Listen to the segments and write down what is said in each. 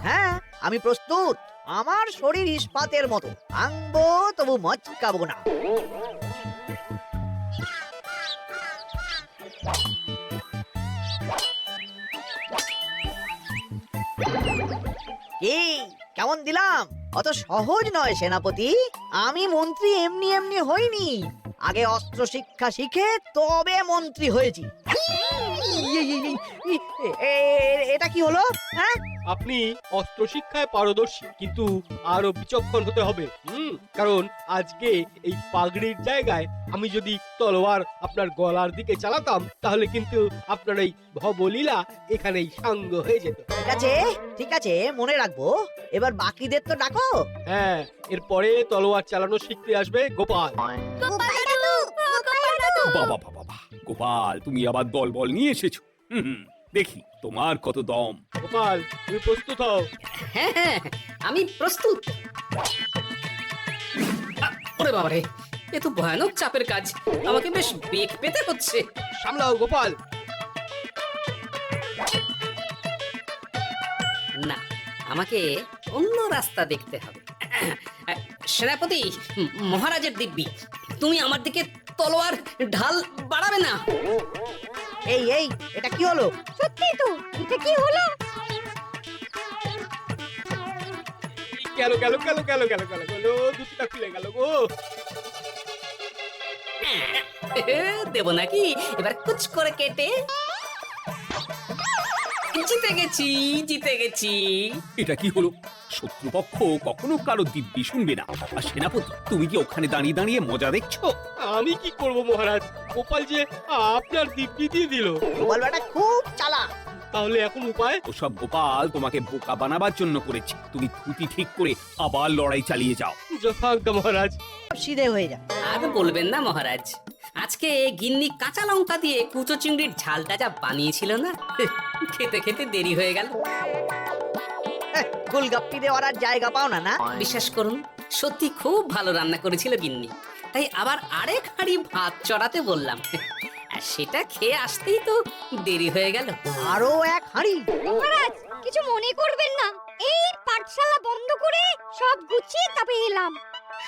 হ্যাঁ, আমি প্রস্তুত। আমার শরীর ইস্পাতের মতো, ভাঙবো তবু মচকাবো না। কি কেমন দিলাম? অত সহজ নয় সেনাপতি। আমি মন্ত্রী এমনি এমনি হইনি, আগে অস্ত্র শিক্ষা শিখে তবে মন্ত্রী হয়েছি। এটা কি হলো? হ্যাঁ, আপনি অস্ত্র শিক্ষায় পারদর্শী, কিন্তু আরো বিচক্ষণ হতে হবে। কারণ আজকে এই পাগড়ির জায়গায় আমি যদি তলোয়ার আপনার গলার দিকে চালাতাম, তাহলে কিন্তু আপনার এই ভবলীলা এখানেই সাঙ্গ হয়ে যেত। ঠিক আছে ঠিক আছে, মনে রাখবো। এবার বাকিদের তো ডাকো। হ্যাঁ, এরপরে তলোয়ার চালানো শিখতে আসবে গোপাল। বাবা বাবা বাবা, গোপাল তুমি আবার দল বল নিয়ে এসেছো। দেখি তোমার কত দম। গোপাল, তুমি প্রস্তুত হও। হ্যাঁ হ্যাঁ, আমি প্রস্তুত। ওরে বাবারে, এ তো ভয়ানক চাপের কাজ, আমাকে বেশ বেগ পেতে হচ্ছে। সামলাও গোপাল। না, আমাকে অন্য রাস্তা দেখতে হবে। সেনাপতি, মহারাজের দিব্যি, তুমি আমার দিকে তলোয়ার ঢাল বাড়াবে না। এই এই, এটা কি হলো? সত্যি তো, এটা কি হলো? গেল গেল গেল গেল গেল গেল গেল, দুটিটা খুলে গেল গো। দেব নাকি এবার কুচ করে কেটে? জিতে গেছি, জিতে গেছি। এটা কি হলো? শত্রুপক্ষ কখনো কারো দিব্যি শুনবে না। আর সেনাপতি, তুমি কি ওখানে দাঁড়িয়ে দাঁড়িয়ে মজা দেখছো? আমি কি করব মহারাজ, গোপাল যে আপনার দিব্যি দিয়ে দিল। গোপাল বেটা খুব চালাক। তাহলে এখন উপায়? ওসব গোপাল তোমাকে বোকা বানাবার জন্য করেছে। তুমি খুঁটি ঠিক করে আবার লড়াই চালিয়ে যাও। যথাজ্ঞা মহারাজ। সিধে হয়ে যা। আর বলবেন না মহারাজ, আজকে গিন্নি কাঁচা লঙ্কা দিয়ে কুচো চিংড়ির ঝালটা যা বানিয়েছিল না, খেতে খেতে দেরি হয়ে গেল। গোলগাপ্পি দেওয়ার আর জায়গা পাও না না? বিশ্বাস করুন, সত্যি খুব ভালো রান্না করেছিল গিন্নি, তাই আবার আরেক হাঁড়ি ভাত চড়াতে বললাম। আর সেটা খেয়ে আসতেই তো দেরি হয়ে গেল। আরো এক হাঁড়ি? মহারাজ, কিছু মনে করবেন না, এই পাঠশালা বন্ধ করে সব গুছিয়ে তবে এলাম।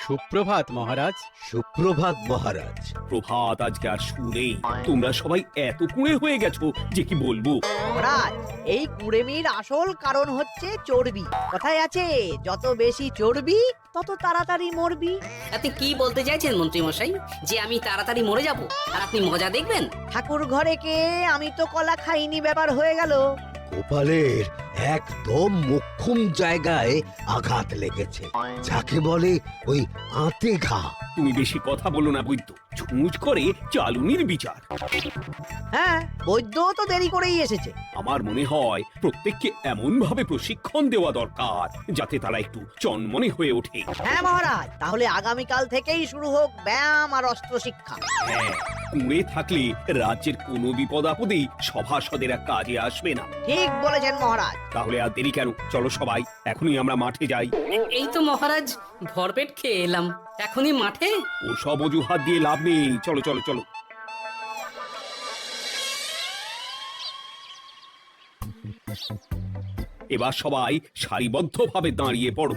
সুপ্রভাত মহারাজ। সুপ্রভাত মহারাজ। প্রভাত আজকে আর শুনে তোমরা সবাই এত কুঁড়ে হয়ে গেছো যে কি বলবো। মহারাজ, এই কুড়েমির আসল কারণ হচ্ছে চর্বি। কথায় আছে, যত বেশি চর্বি তত তাড়াতাড়ি মরবি। আপনি কি বলতে চাইছেন মন্ত্রী মশাই, যে আমি তাড়াতাড়ি মরে যাব আর আপনি মজা দেখবেন? ঠাকুর ঘরে কে, আমি তো কলা খাইনি ব্যাপার হয়ে গেল। গোপালের একদম মোক্ষম জায়গায় আঘাত লেগেছে, যাকে বলে ওই আঁতে ঘা। তুমি বেশি কথা বলো না বৈদ্য, ছুঁচ করে চালুনির বিচার। হ্যাঁ, বৈদ্য তো দেরি করেই এসেছে। আমার মনে হয় প্রত্যেককে এমন ভাবে প্রশিক্ষণ দেওয়া দরকার যাতে তারা একটু চনমনে হয়ে ওঠে। হ্যাঁ মহারাজ, তাহলে আগামীকাল থেকেই শুরু হোক ব্যায়াম আর অস্ত্র শিক্ষা। হ্যাঁ, কুঁড়ে থাকলে রাজ্যের কোনো বিপদ আপদেই সভাসদেরা কাজে আসবে না। ঠিক বলেছেন মহারাজ। তাহলে আর দেরি কেন, চলো সবাই এখনই আমরা মাঠে যাই। এই তো মহারাজ, ভরপেট খেয়ে এলাম, এখনই মাঠে? ও সব অজুহাত দিয়ে লাভ নেই, চলো চলো চলো। এবার সবাই সারিবদ্ধভাবে দাঁড়িয়ে পড়ো।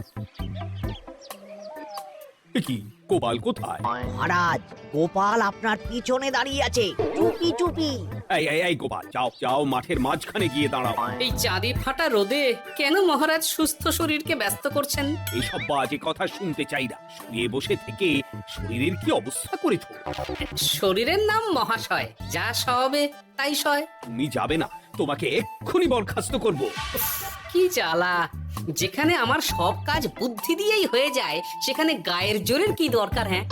এ কি, গোপাল কোথায়? মহারাজ, গোপাল আপনার পিছনে দাঁড়িয়ে আছে, চুপি চুপি। এই এই এই গোপাল, যাও যাও মাঠের মাঝখানে গিয়ে দাঁড়াও। এই চাঁদি ফাটা রোদে কেন মহারাজ সুস্থ শরীরকে ব্যস্ত করছেন? এইসব বাজে কথা শুনতে চাই না। শুয়ে বসে থেকে শরীরের কি অবস্থা করেছো? শরীরের নাম মহাশয়, যা সবে তাই সয়। তুমি যাবে না, তোমাকে এক্ষুনি বরখাস্ত করবো। কি জ্বালা, যেখানে আমার সব কাজ বুদ্ধি দিয়েই হয়ে যায়, সেখানে গায়ের জোরের কি দরকার? হ্যাঁ,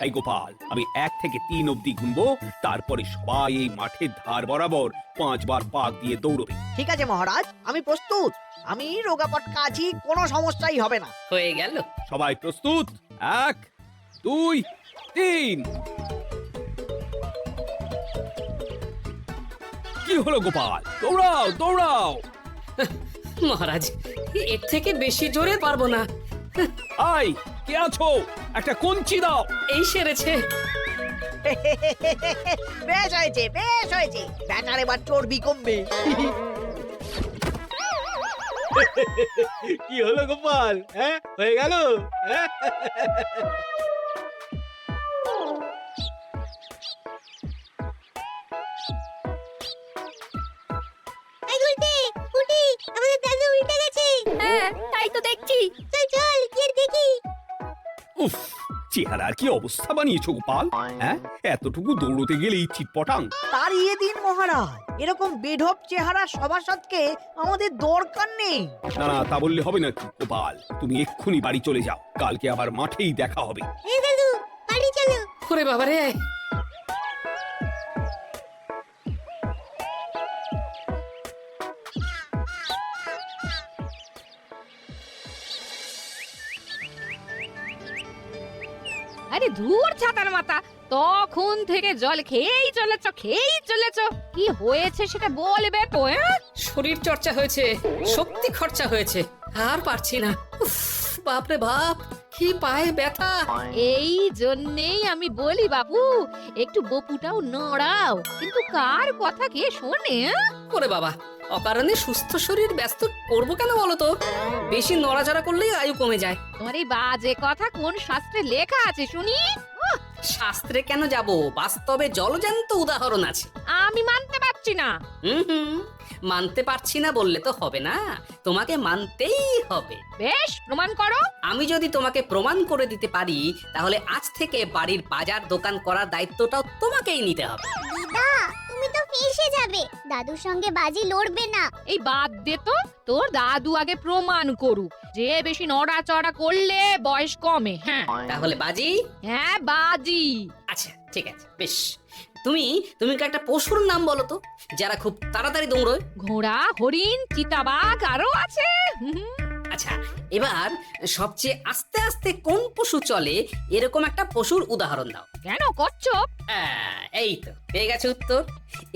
এই গোপাল, আমি 1 থেকে 3 অব্দি গুনবো, তারপরে সবাই এই মাঠের ধার বরাবর 5 বার পাক দিয়ে দৌড়বে। ঠিক আছে মহারাজ, আমি প্রস্তুত। আমি রোগাপটকা আছি, কোনো সমস্যাই হবে না। হয়ে গেল। সবাই প্রস্তুত? 1 2 3। কি হলো গোপাল, দৌড়াও দৌড়াও। মহারাজ, এর থেকে বেশি জোরে পারবো না। আই, কে আছো? একটা কঞ্চি দাও। এই সেরেছে। বেশ হয়েছে ব্যাটার এবার চর্বি কমবে। কি হলো গোপাল, হ্যাঁ হয়ে গেল? হ্যাঁ? এই গুলটে গুলটে আমাদের দাদু উল্টে গেছে। হ্যাঁ তাই তো দেখছি। চল চল গিয়ে দেখি। উফ, চেহারার কি অবস্থা বানিয়েছো গোপাল, হ্যাঁ? এতটুকু দৌড়তে গেলেই চিটপটাং। তাড়িয়ে দিন মহারাজ, এরকম বেঢপ চেহারা সভাসদকে আমাদের দরকার নেই। না না, তা বললে হবে নাকি গোপাল? তুমি এক্ষুনি বাড়ি চলে যাও, কালকে আবার মাঠেই দেখা হবে। এই দাদু বাড়ি চলো। ওরে বাবারে, আরে ধুর ছাতার মাথা, তখন থেকে জল খেয়েই চলেছ। কি হয়েছে সেটা বলবে তো? শরীর চর্চা হয়েছে, শক্তি খরচা হয়েছে, আর পারছি না। উফ, বাপরে বাপ, কি পায়ে ব্যথা। এই জন্যেই আমি বলি বাবু, একটু বপুটাও নড়াও, কিন্তু কার কথা কে শোনে? ওরে বাবা, অকারণে সুস্থ শরীর ব্যস্ত করবো কেন বলো তো? বেশি নড়াচড়া করলেই আয়ু কমে যায়। তোমার এই বাজে কথা কোন শাস্ত্রে লেখা আছে শুনি? শাস্ত্রে কেন যাব, বাস্তবে জলজান্ত উদাহরণ আছে। আমি মানতে পারছি না। হুম, মানতে পারছি না বললে তো হবে না, তোমাকে মানতেই হবে। বেশ, প্রমাণ করো। আমি যদি তোমাকে প্রমাণ করে দিতে পারি, তাহলে আজ থেকে বাড়ির বাজার দোকান করার দায়িত্বটাও তোমাকেই নিতে হবে। দিদা তুমি তো ফেসে যাবে, দাদুর সঙ্গে বাজি লড়বে না। এই বাদ দে তো, তোর দাদু আগে প্রমাণ করুক যে বেশি নড়াচড়া করলে বয়স কমে। হ্যাঁ তাহলে বাজি? হ্যাঁ বাজি। আচ্ছা ঠিক আছে, বেশ। তুমি একটা পশুর নাম বলো তো, যারা খুব তাড়াতাড়ি দৌড়য়। ঘোড়া, হরিণ, চিতাবাঘ আরো আছে। আচ্ছা, এবার সবচেয়ে আস্তে আস্তে কোন পশু চলে, এরকম একটা পশুর উদাহরণ দাও। কেন কচ্ছপ? এই তো পেয়ে গেছে উত্তর।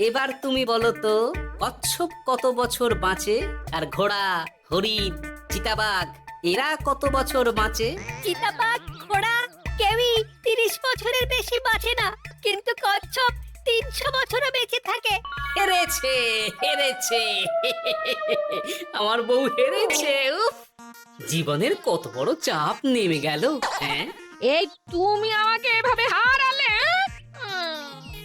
এবার তুমি বলো তো, কচ্ছপ কত বছর বাঁচে, আর ঘোড়া, হরিণ, চিতাবাঘ এরা কত বছর বাঁচে? চিতাবাঘ, ঘোড়া কেউই 30 বছরের বেশি বাঁচে না, কিন্তু কচ্ছপ 300 বছরও বেঁচে থাকে। হেরেছে আমার বউ হেরেছে। উফ, জীবনের কত বড় চাপ নেমে গেল। হ্যাঁ, এই তুমি আমাকে এভাবে হারালে?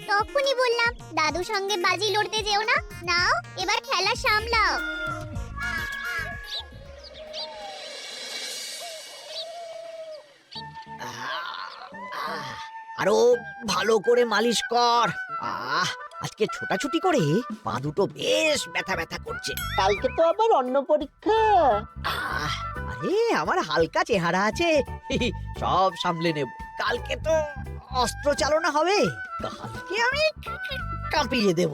তখনই বললাম দাদুর সঙ্গে বাজি লড়তে যেও না। নাও এবার খেলা সামলাও। আরো ভালো করে মালিশ কর। আজকে ছোটাছুটি করে পা দুটো বেশ ব্যথা ব্যথা করছে। কালকে তো আবার অন্য পরীক্ষা। আরে আমার হালকা চেহারা আছে, সব সামলে নেব। কালকে তো অস্ত্র চালনা হবে, কালকে আমি কাঁপিয়ে দেব।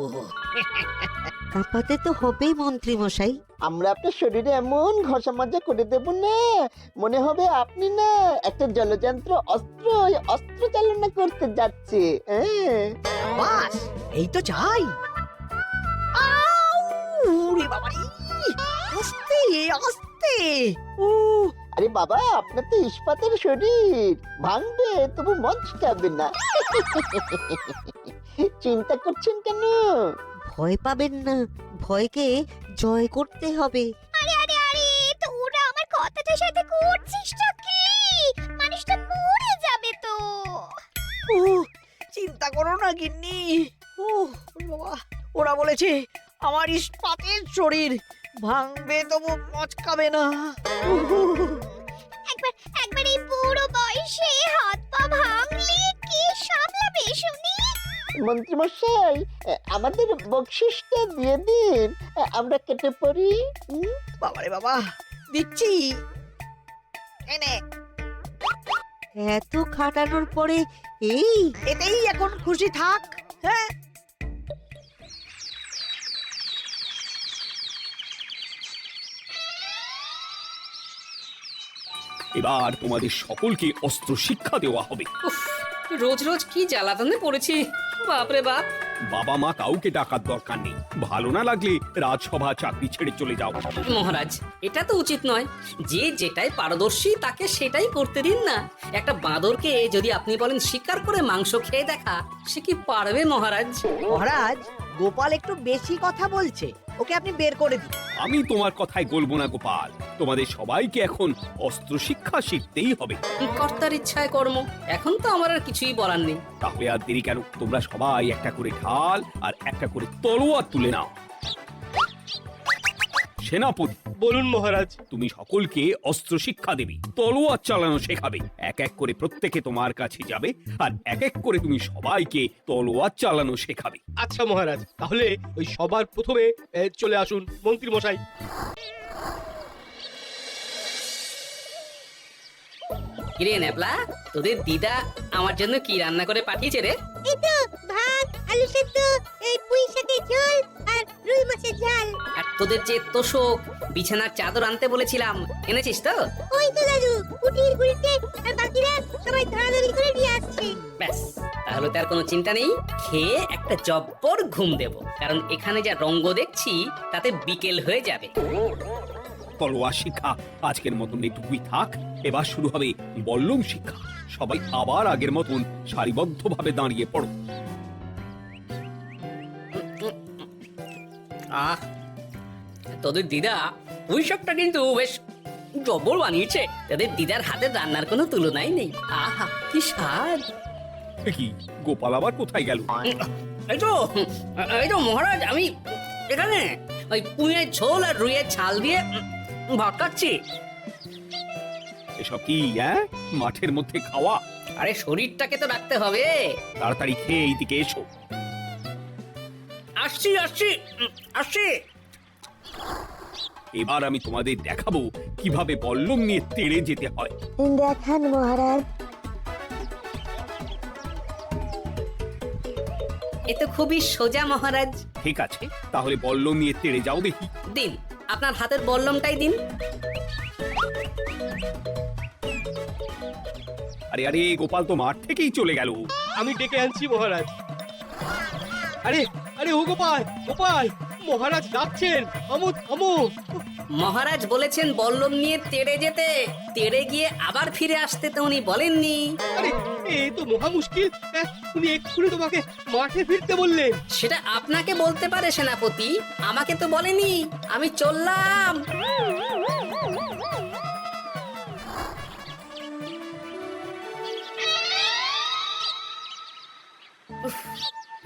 কাঁপাতে তো হবেই মন্ত্রী মশাই। আমরা আপনার শরীরে এমন ঘষা মাজা করে দেব না, মনে হবে আপনি না একটা জলযন্ত্র অস্ত্র চালনা করতে যাচ্ছে। বাস এই তো চাই। ওরে বাবা রে, আস্তে আস্তে। আরে বাবা, আপনার তো ইস্পাতের শরীর, ভাঙবে তবু মচকাবে না। চিন্তা করছেন কেন? ভয় পাবেন না, ভয়কে জয় করতে হবে। আরে আরে আরে, তোরা আমার কথাটার সাথে করছিসটা কি? মানুষটা মরে যাবে তো। চিন্তা করো না গিন্নি। বাবা, ওরা বলেছে আমার ইস্পাতের শরীর, ভাঙবে তবু মচকাবে না। একবার এই বুড়ো বয়সে হাত পা ভাঙলে কি সামলাবে শুনি? মন্ত্রী মশাই, আমাদের বকশিসটা দিয়ে দিন, আমরা কেটে পড়ি। বাবারে বাবা, দিচ্ছি। এনে এত খাটানোর পরে এতেই এখন খুশি থাক। হ্যাঁ, এবার তোমাদের সকলকে অস্ত্র শিক্ষা দেওয়া হবে। উফ, রোজ রোজ কি জ্বালাতনে পড়েছি, বাপরে বাপ। বাবা মা কাউকে ডাকার দরকার নেই। ভালো না লাগলে রাজসভা চাকরি ছেড়ে চলে যাও। মহারাজ এটা তো উচিত নয়, যে যেটাই পারদর্শী তাকে সেটাই করতে দিন না। একটা বাঁদরকে যদি আপনি বলেন শিকার করে মাংস খেয়ে দেখা, সে কি পারবে মহারাজ? মহারাজ, গোপাল একটু বেশি কথা বলছে, ওকে আপনি বের করে দিন। আমি তোমার কথায় গলবো না গোপাল, তোমাদের সবাইকে এখন অস্ত্র শিক্ষা শিখতেই হবে। কর্তার ইচ্ছায় কর্ম, এখন তো আমার আর কিছুই বলার নেই। তাহলে আর দেরি কেন, তোমরা সবাই একটা করে ঢাল আর একটা করে তলোয়ার তুলে নাও। সেনাপতি, বলুন মহারাজ। তুমি সকলকে অস্ত্র শিক্ষা দেবে, তলোয়ার চালানো শেখাবে। এক এক করে প্রত্যেকে তোমার কাছে যাবে আর এক এক করে তুমি সবাইকে তলোয়ার চালানো শেখাবে। আচ্ছা মহারাজ, তাহলে ওই সবার প্রথমে চলে আসুন মন্ত্রী মশাই। কিরে ন্যাপলা, তোদের দিদা আমার জন্য কি রান্না করে পাঠিয়েছে রে? এই তো ভাত, আলু সেদ্ধ, এই পুঁই শাকের ঝোল আর রুই মাছের ঝাল। আর তোদের যে তোষক বিছানার চাদর আনতে বলেছিলাম, এনেছিস তো? ওই তো দাদু, কুটির গুড়িতে আর বাকিরা সবাই ধরাধরি করে নিয়ে আসছে। ব্যাস, তাহলে তার কোনো চিন্তা নেই। খেয়ে একটা জব্বর ঘুম দেব, কারণ এখানে যা রঙ্গ দেখছি তাতে বিকেল হয়ে যাবে। তলোয়ার শিক্ষা আজকের মতন এটুকুই থাক। এবার শুরু হবে বল্লম শিক্ষা। সবাই আবার আগের মতন সারিবদ্ধভাবে দাঁড়িয়ে পড়ো। আহ, তোদের দিদা ওই সবটা কিন্তু বেশ জবর বানিয়েছে। তোদের দিদার হাতের রান্নার কোনো তুলনাই নেই। আহা কি স্বাদ! এ কি, গোপাল আবার কোথায় গেল? এই তো মহারাজ, আমি এখানে ওই পুঁয়ের ঝোল আর রুইয়ের ছাল দিয়ে ভাত খাচ্ছি। এসব কি মাঠের মধ্যে খাওয়া? আরে শরীরটাকে তো রাখতে হবে। তাড়াতাড়ি খেয়ে এইদিকে এসো। আসছি আসছি আসছি। এবার আমি তোমাদের দেখাবো কিভাবে বল্লম নিয়ে তেড়ে যেতে হয়। দেখান মহারাজ। এ তো খুবই সোজা মহারাজ। ঠিক আছে, তাহলে বল্লম নিয়ে তেড়ে যাও দেখি। দিন, আপনার হাতের বল্লমটাই দিন। আরে আরে, গোপাল তো মাঠ থেকেই চলে গেল। আমি ডেকে আনছি মহারাজ। আরে আরে, ও গোপাল গোপাল, মহারাজ ডাকছেন, থামো থামো। মহারাজ বলেছেন বল্লম নিয়ে তেড়ে যেতে, তেড়ে গিয়ে আবার ফিরে আসতে তো উনি বলেননি। আরে এ তো মহা মুশকিল। উনি এক্ষুনি তোমাকে মাঠে ফিরতে বললেন। সেটা আপনাকে বলতে পারে সেনাপতি, আমাকে তো বলেনি। আমি চললাম।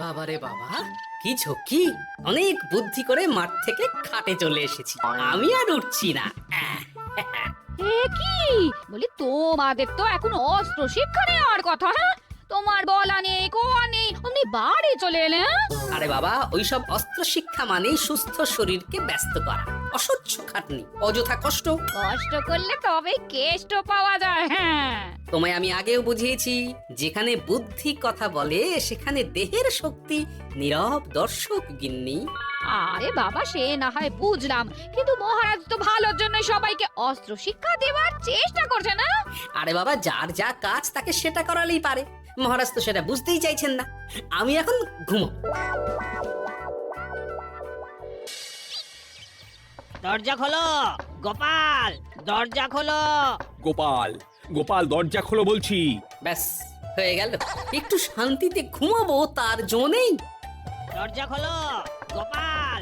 বাবারে বাবা, কি ঝক্কি! অনেক বুদ্ধি করে মাঠ থেকে খাটে চলে এসেছি। আমি আর উঠছি না। এ কি বলি, তোমাদের তো এখন অস্ত্র শিক্ষা নেওয়ার কথা। হ্যাঁ, তোমার বলা নেই কোয়া নেই, অমনি বাড়ি চলে এলে। হ্যাঁ? আরে বাবা, ওইসব অস্ত্র শিক্ষা মানেই সুস্থ শরীরকে ব্যস্ত করা, অসহ্য খাটনি, অযথা কষ্ট। কষ্ট করলে তবে কেষ্ট পাওয়া যায়। হ্যাঁ, তোমায় আমি আগেও বুঝিয়েছি, যেখানে বুদ্ধি কথা বলে সেখানে দেহের শক্তি নীরব দর্শক গিন্নি। আরে বাবা, সে না হয় বুঝলাম, কিন্তু মহারাজ তো ভালোর জন্য সবাইকে অস্ত্র শিক্ষা দেওয়ার চেষ্টা করছে না। আরে বাবা, যার যা কাজ তাকে সেটা করালেই পারে। মহারাজ তো সেটা বুঝতেই চাইছেন না। আমি এখন ঘুমো। দরজা খোলো গোপাল, দরজা খোলো। গোপাল, গোপাল, দরজা খোলো বলছি। ব্যাস হয়ে গেল। একটু শান্তিতে ঘুমাবো তার জো নেই। দরজা খোলো গোপাল।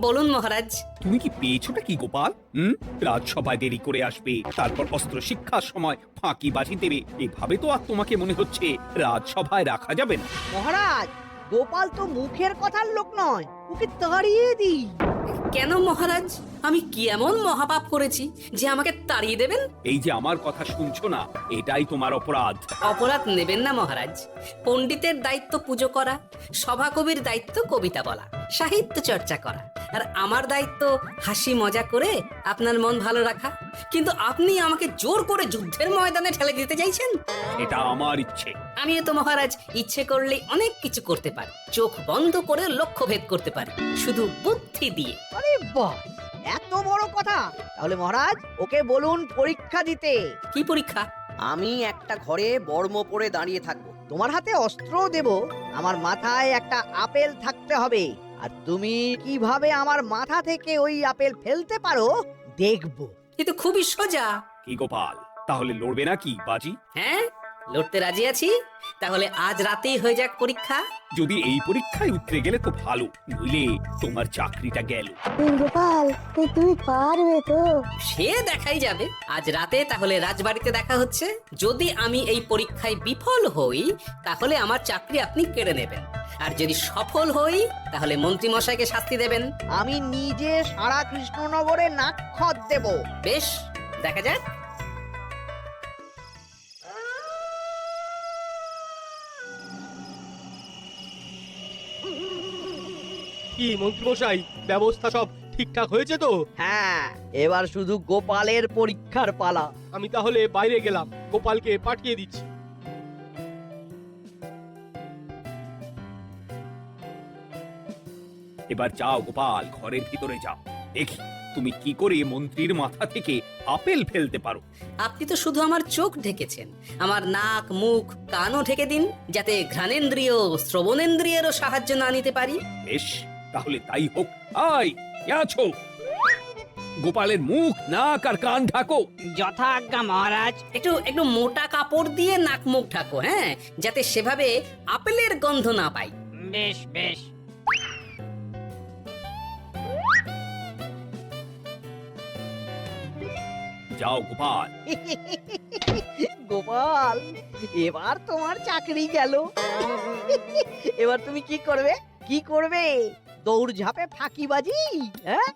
বলুন মহারাজ। তুমি কি পেয়েছোটা কি গোপাল? রাজসভায় দেরি করে আসবে, তারপর অস্ত্র শিক্ষার সময় ফাঁকি বাজি দেবে। এভাবে তো আর তোমাকে মনে হচ্ছে রাজসভায় রাখা যাবে না। মহারাজ, গোপাল তো মুখের কথার লোক নয়, ওকে তাড়িয়ে দিই। কেন মহারাজ, আমি কি এমন মহাপাপ করেছি যে আমাকে তাড়িয়ে দেবেন? এই যে আমার কথা শুনছো না, এটাই তোমার অপরাধ। অপরাধ নেবেন না মহারাজ। পণ্ডিতের দায়িত্ব পুজো করা, সভাকবির দায়িত্ব কবিতা বলা, সাহিত্য চর্চা করা, আর আমার দায়িত্ব হাসি মজা করে আপনার মন ভালো রাখা। কিন্তু আপনি আমাকে জোর করে যুদ্ধের ময়দানে ঠেলে দিতে চাইছেন। এটা আমার ইচ্ছে। আমিও তো মহারাজ ইচ্ছে করলে অনেক কিছু করতে পারি। চোখ বন্ধ করে লক্ষ্য ভেদ করতে পারি, শুধু বুদ্ধি দিয়ে। আরে বাহ, এত বড় কথা! তাহলে মহারাজ, ওকে বলুন পরীক্ষা দিতে। কি পরীক্ষা? আমি একটা ঘরে বর্ম পরে দাঁড়িয়ে থাকবো, তোমার হাতে অস্ত্রও দেব, আমার মাথায় একটা আপেল থাকতে হবে। আর তুমি কিভাবে আমার মাথা থেকে ওই আপেল ফেলতে পারো দেখবো। এ তো খুবই সোজা। কি গোপাল, তাহলে লড়বে না কি বাজি? হ্যাঁ, লড়তে রাজি আছি। তাহলে আজ রাতেই হয়ে যাক পরীক্ষা। যদি এই পরীক্ষায় উতরে গেলে তো ভালো, নইলে তোমার চাকরিটা গেল। গোপাল তুমি পারবে তো? সে দেখাই যাবে আজ রাতে। তাহলে রাজবাড়িতে দেখা হচ্ছে। যদি আমি এই পরীক্ষায় বিফল হই তাহলে আমার চাকরি আপনি কেড়ে নেবেন, আর যদি সফল হই তাহলে মন্ত্রী মশাইকে শাস্তি দেবেন। আমি নিজে সারা কৃষ্ণনগরে নাক্ষত দেব। বেশ, দেখা যাক। কি মন্ত্রীমশাই, ব্যবস্থা সব ঠিকঠাক হয়েছে তো? হ্যাঁ, এবার শুধু গোপালের পরীক্ষার পালা। আমি তাহলে বাইরে গেলাম, গোপালকে পাঠিয়ে দিচ্ছি। এবার যাও গোপাল, ঘরের ভিতরে যাও, দেখি তুমি কি করে মন্ত্রীর মাথা থেকে আপেল ফেলতে পারো। আপনি তো শুধু আমার চোখ ঢেকেছেন, আমার নাক মুখ কানও ঢেকে দিন, যাতে ঘ্রাণেন্দ্রিয় শ্রবণেন্দ্রিয়েরও সাহায্য না নিতে পারি। বেশ, তাহলে তাই হোক। আই, কে আছো? গোপালের মুখ নাক আর কান ঢাকো। যথাজ্ঞা মহারাজ। একটু একটু মোটা কাপড় দিয়ে নাক মুখ ঢাকো, হ্যাঁ, যাতে সেভাবে আপেলের গন্ধ না পাই। বেশ বেশ। যাও গোপাল। গোপাল, এবার তোমার চাকরি গেল। এবার তুমি কি করবে? কি করবে? দৌড় ঝাঁপে ফাঁকিবাজি? হ্যাঁ?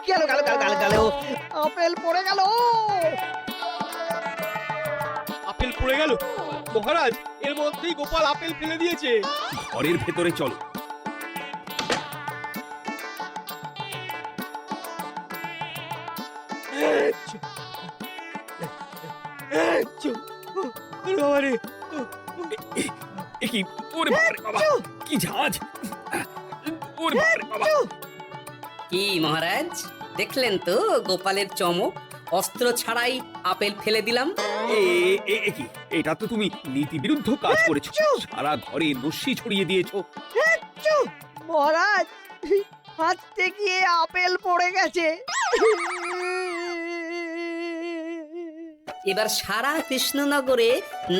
গেল গেল গেল গেল গেল, আপেল পড়ে গেল। আপেল পড়ে গেল মহারাজ, এর মধ্যেই গোপাল আপেল ফেলে দিয়েছে। ঘরের ভেতরে চলো। বাবারে, কি ওরে বাবারে বাবা, কি ঝাঁজ! ওরে বাবারে বাবা! কি মহারাজ, দেখলেন তো গোপালের চমক? অস্ত্র ছাড়াই আপেল ফেলে দিলাম। কি, এটা তো তুমি নীতি বিরুদ্ধ কাজ করেছো। সারা ঘরে নস্যি ছড়িয়ে দিয়েছো। মহারাজ, হাঁচতে গিয়ে আপেল পড়ে গেছে। এবার সারা কৃষ্ণনগরে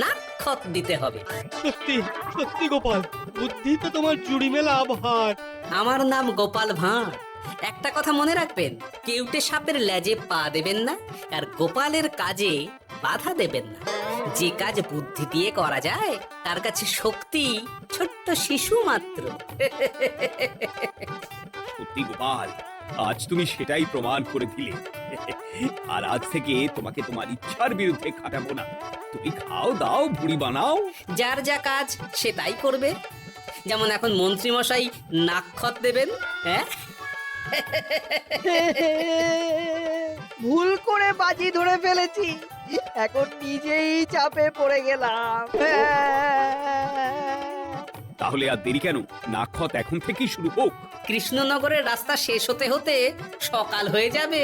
নাক্ষত দিতে হবে। সত্যি সত্যি গোপাল, বুদ্ধি তো তোমার জুড়ি মেলা ভার। আমার নাম গোপাল ভাঁড়। একটা কথা মনে রাখবেন, কেউটে সাপের লেজে পা দেবেন না, আর গোপালের কাজে বাধা দেবেন না। যে কাজ বুদ্ধি দিয়ে করা যায় তার কাছে শক্তি ছোট্ট শিশু মাত্র। সত্যি গোপাল, আজ তুমি সেটাই প্রমাণ করে দিলে। আর আজ থেকে তোমাকে তোমার ইচ্ছার বিরুদ্ধে খাটাবো না। তুমি খাও দাও, বুড়ি বানাও। যার যা কাজ সে তাই করবে। যেমন এখন মন্ত্রী মশাই নাক্ষত দেবেন। হ্যাঁ, ভুল করে বাজি ধরে ফেলেছি, এখন নিজেই চাপে পড়ে গেলাম। তাহলে আর দেরি কেন? নাক্ষত এখন থেকেই শুরু হোক। কৃষ্ণনগরের রাস্তা শেষ হতে হতে সকাল হয়ে যাবে।